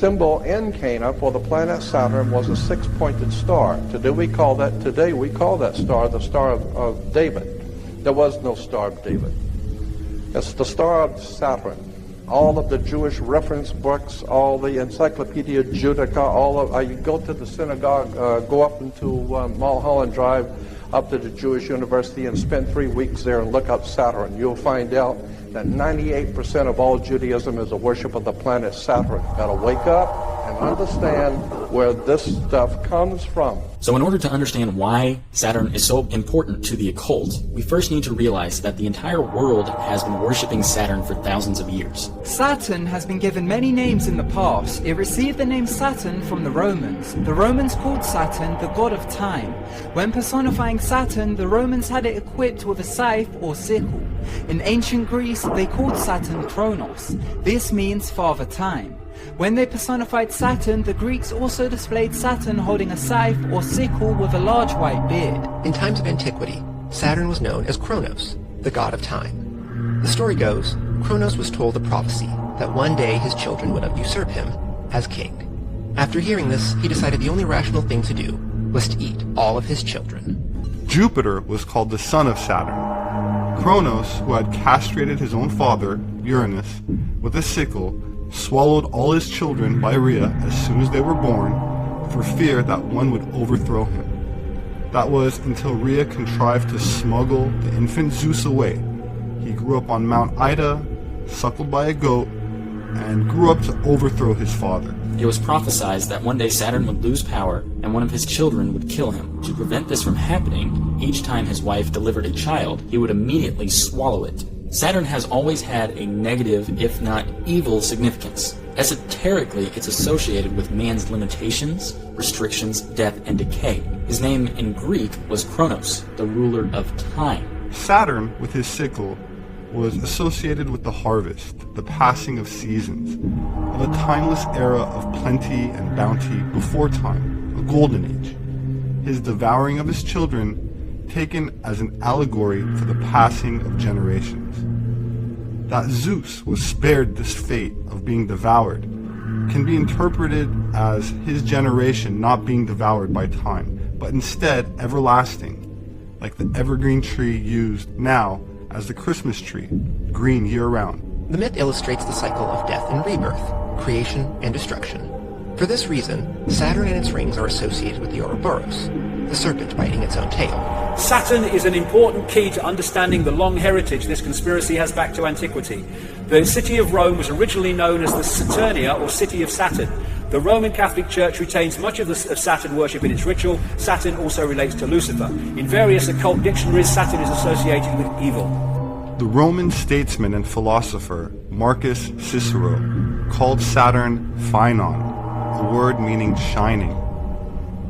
Symbol in Cana for the planet Saturn was a six-pointed star. Today we call that star the Star of David. There was no Star of David. It's the Star of Saturn. All of the Jewish reference books, all the Encyclopedia Judaica, you go to the synagogue, go up into Mulholland Drive, up to the Jewish University and spend 3 weeks there and look up Saturn. You'll find out that 98% of all Judaism is a worship of the planet Saturn. Gotta wake up and understand where this stuff comes from. So in order to understand why Saturn is so important to the occult, we first need to realize that the entire world has been worshipping Saturn for thousands of years. Saturn has been given many names in the past. It received the name Saturn from the Romans. The Romans called Saturn the god of time. When personifying Saturn, the Romans had it equipped with a scythe or sickle. In ancient Greece, they called Saturn Kronos. This means Father Time. When they personified Saturn, the Greeks also displayed Saturn holding a scythe or sickle with a large white beard. In times of antiquity, Saturn was known as Kronos, the god of time. The story goes, Kronos was told the prophecy that one day his children would usurp him as king. After hearing this, he decided the only rational thing to do was to eat all of his children. Jupiter was called the son of Saturn. Kronos, who had castrated his own father, Uranus, with a sickle, swallowed all his children by Rhea as soon as they were born, for fear that one would overthrow him. That was until Rhea contrived to smuggle the infant Zeus away. He grew up on Mount Ida, suckled by a goat, and grew up to overthrow his father. It was prophesied that one day Saturn would lose power and one of his children would kill him. To prevent this from happening, each time his wife delivered a child, he would immediately swallow it. Saturn has always had a negative, if not evil, significance. Esoterically, it's associated with man's limitations, restrictions, death, and decay. His name in Greek was Kronos, the ruler of time. Saturn, with his sickle, was associated with the harvest, the passing of seasons, of a timeless era of plenty and bounty before time, a golden age. His devouring of his children taken as an allegory for the passing of generations. That Zeus was spared this fate of being devoured can be interpreted as his generation not being devoured by time, but instead everlasting, like the evergreen tree used now as the Christmas tree, green year-round. The myth illustrates the cycle of death and rebirth, creation and destruction. For this reason, Saturn and its rings are associated with the Ouroboros, the serpent biting its own tail. Saturn is an important key to understanding the long heritage this conspiracy has back to antiquity. The city of Rome was originally known as the Saturnia, or City of Saturn. The Roman Catholic Church retains much of Saturn worship in its ritual. Saturn also relates to Lucifer. In various occult dictionaries, Saturn is associated with evil. The Roman statesman and philosopher Marcus Cicero called Saturn Phaenon, a word meaning shining.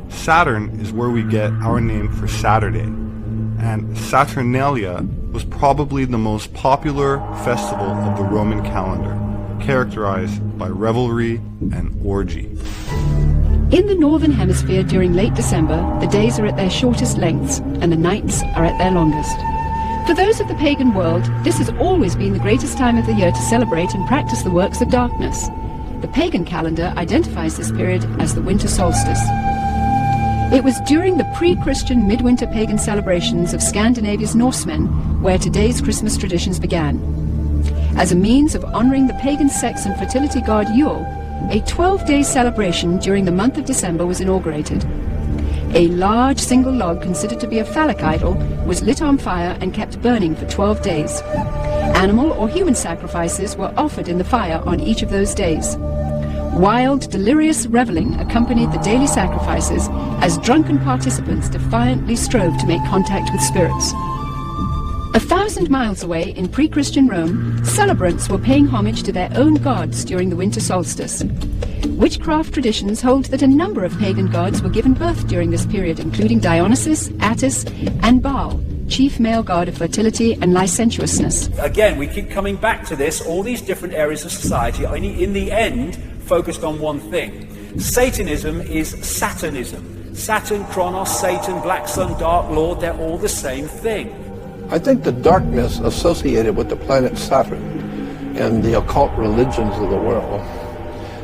Saturn is where we get our name for Saturday, and Saturnalia was probably the most popular festival of the Roman calendar, characterized by revelry and orgy. In the Northern Hemisphere during late December, the days are at their shortest lengths and the nights are at their longest. For those of the pagan world, this has always been the greatest time of the year to celebrate and practice the works of darkness. The pagan calendar identifies this period as the winter solstice. It was during the pre-Christian midwinter pagan celebrations of Scandinavia's Norsemen where today's Christmas traditions began. As a means of honoring the pagan sex and fertility god Yule, a 12-day celebration during the month of December was inaugurated. A large single log considered to be a phallic idol was lit on fire and kept burning for 12 days. Animal or human sacrifices were offered in the fire on each of those days. Wild, delirious reveling accompanied the daily sacrifices as drunken participants defiantly strove to make contact with spirits. 1,000 miles away in pre-Christian Rome, celebrants were paying homage to their own gods during the winter solstice. Witchcraft traditions hold that a number of pagan gods were given birth during this period, including Dionysus, Attis, and Baal, chief male god of fertility and licentiousness. Again, we keep coming back to this. All these different areas of society are in the end focused on one thing. Satanism is Saturnism. Saturn, Kronos, Satan, Black Sun, Dark Lord, they're all the same thing. I think the darkness associated with the planet Saturn and the occult religions of the world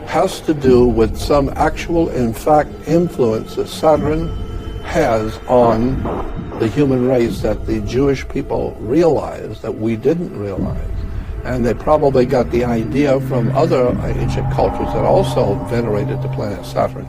has to do with some actual, in fact, influence that Saturn has on the human race that the Jewish people realize that we didn't realize. And they probably got the idea from other ancient cultures that also venerated the planet Saturn.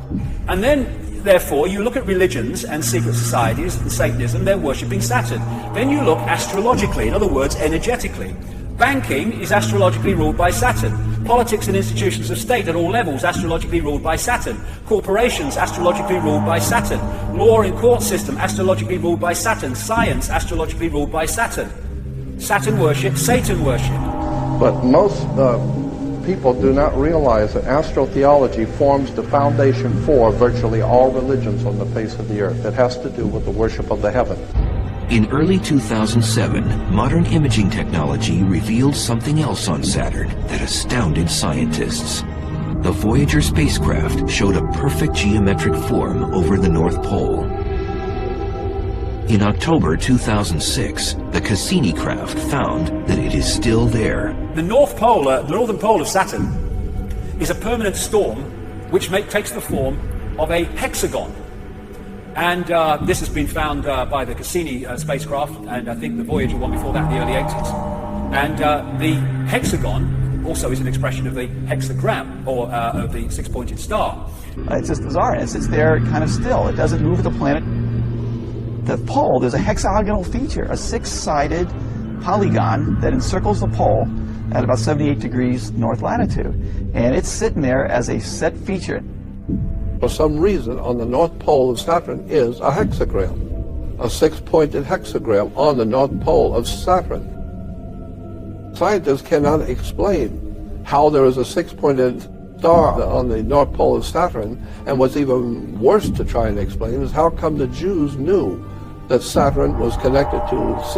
And then, therefore, you look at religions and secret societies and Satanism, they're worshipping Saturn. Then you look astrologically, in other words, energetically. Banking is astrologically ruled by Saturn. Politics and institutions of state at all levels astrologically ruled by Saturn. Corporations astrologically ruled by Saturn. Law and court system astrologically ruled by Saturn. Science astrologically ruled by Saturn. Saturn worship, Satan worship. But most people do not realize that astrotheology forms the foundation for virtually all religions on the face of the earth. It has to do with the worship of the heaven. In early 2007, modern imaging technology revealed something else on Saturn that astounded scientists. The Voyager spacecraft showed a perfect geometric form over the North Pole. In October 2006, the Cassini craft found that it is still there. The northern pole of Saturn is a permanent storm which takes the form of a hexagon. And this has been found by the Cassini spacecraft, and I think the Voyager one before that in the early 80s. And the hexagon also is an expression of the hexagram, or of the six-pointed star. It's just bizarre. It sits there kind of still. It doesn't move with the planet. The pole, there's a hexagonal feature, a six-sided polygon that encircles the pole at about 78 degrees north latitude. And it's sitting there as a set feature. For some reason, on the North Pole of Saturn is a hexagram, a six-pointed hexagram on the North Pole of Saturn. Scientists cannot explain how there is a six-pointed star on the North Pole of Saturn, and what's even worse to try and explain is how come the Jews knew that Saturn was connected to 6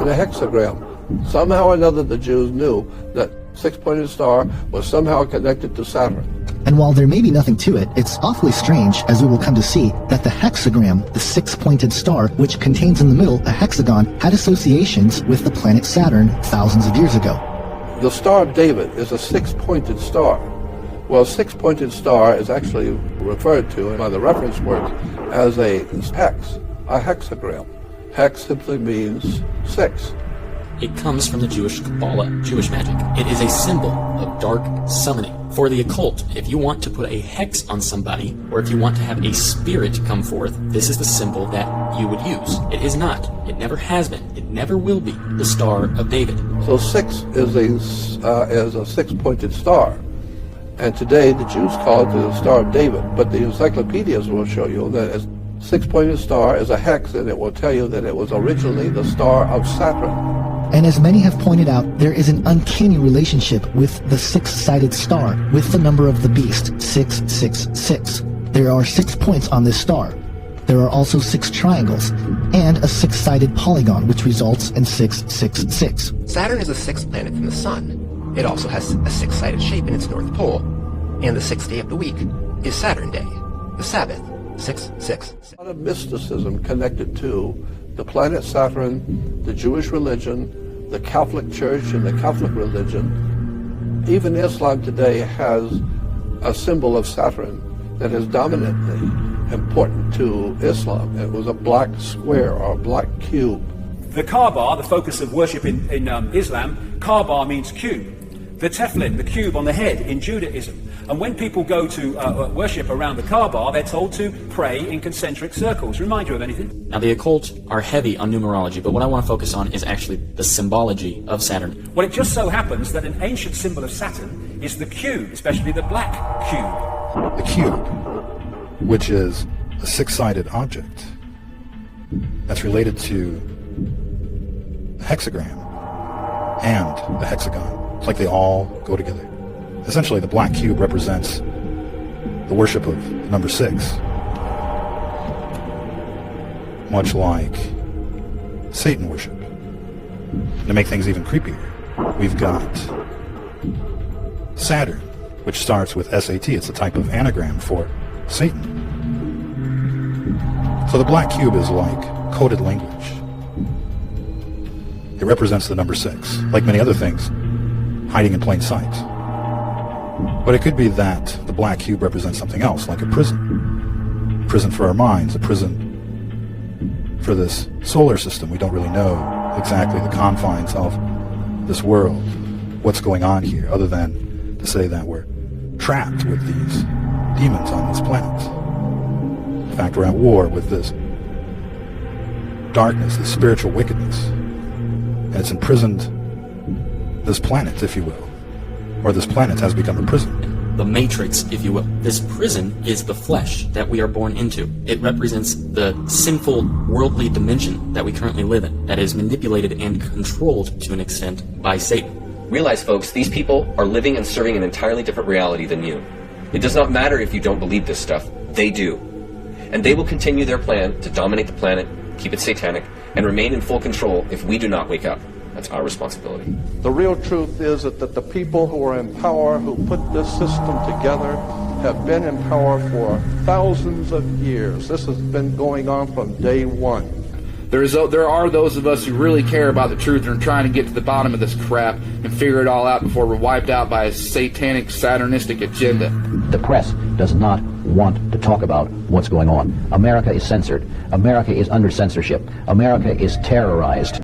in a hexagram. Somehow or another the Jews knew that six-pointed star was somehow connected to Saturn. And while there may be nothing to it, it's awfully strange, as we will come to see, that the hexagram, the six-pointed star, which contains in the middle a hexagon, had associations with the planet Saturn thousands of years ago. The Star of David is a six-pointed star. Well, a six-pointed star is actually referred to by the reference works as a hex, a hexagram. Hex simply means 6. It comes from the Jewish Kabbalah, Jewish magic. It is a symbol of dark summoning. For the occult, if you want to put a hex on somebody, or if you want to have a spirit come forth, this is the symbol that you would use. It is not. It never has been. It never will be the Star of David. So 6 is a six-pointed star. And today the Jews call it the Star of David. But the encyclopedias will show you that a six-pointed star is a hex, and it will tell you that it was originally the Star of Saturn. And as many have pointed out, there is an uncanny relationship with the six-sided star, with the number of the beast, 666. There are 6 points on this star. There are also 6 triangles, and a six-sided polygon, which results in 666. Saturn is the 6th planet from the Sun. It also has a six-sided shape in its north pole. And the 6th day of the week is Saturn Day, the Sabbath, 666. A lot of mysticism connected to the planet Saturn, the Jewish religion, the Catholic Church and the Catholic religion. Even Islam today has a symbol of Saturn that is dominantly important to Islam. It was a black square or a black cube. The Kaaba, the focus of worship in Islam, Kaaba means cube. The tefillin, the cube on the head in Judaism. And when people go to worship around the Kaaba, they're told to pray in concentric circles. Remind you of anything? Now, the occult are heavy on numerology, but what I want to focus on is actually the symbology of Saturn. Well, it just so happens that an ancient symbol of Saturn is the cube, especially the black cube. The cube, which is a six-sided object that's related to the hexagram and the hexagon. It's like they all go together. Essentially, the black cube represents the worship of number 6. Much like Satan worship. To make things even creepier, we've got Saturn, which starts with SAT. It's a type of anagram for Satan. So the black cube is like coded language. It represents the number 6, like many other things, hiding in plain sight. But it could be that the black cube represents something else, like a prison. Prison for our minds, a prison for this solar system. We don't really know exactly the confines of this world, what's going on here, other than to say that we're trapped with these demons on this planet. In fact, we're at war with this darkness, this spiritual wickedness, and it's imprisoned this planet, if you will, or this planet has become a prison. The matrix, if you will. This prison is the flesh that we are born into. It represents the sinful, worldly dimension that we currently live in, that is manipulated and controlled to an extent by Satan. Realize, folks, these people are living and serving an entirely different reality than you. It does not matter if you don't believe this stuff. They do. And they will continue their plan to dominate the planet, keep it satanic, and remain in full control if we do not wake up. That's our responsibility. The real truth is that the people who are in power, who put this system together, have been in power for thousands of years. This has been going on from day one. There are those of us who really care about the truth and are trying to get to the bottom of this crap and figure it all out before we're wiped out by a satanic, saturnistic agenda. The press does not want to talk about what's going on. America is censored. America is under censorship. America is terrorized.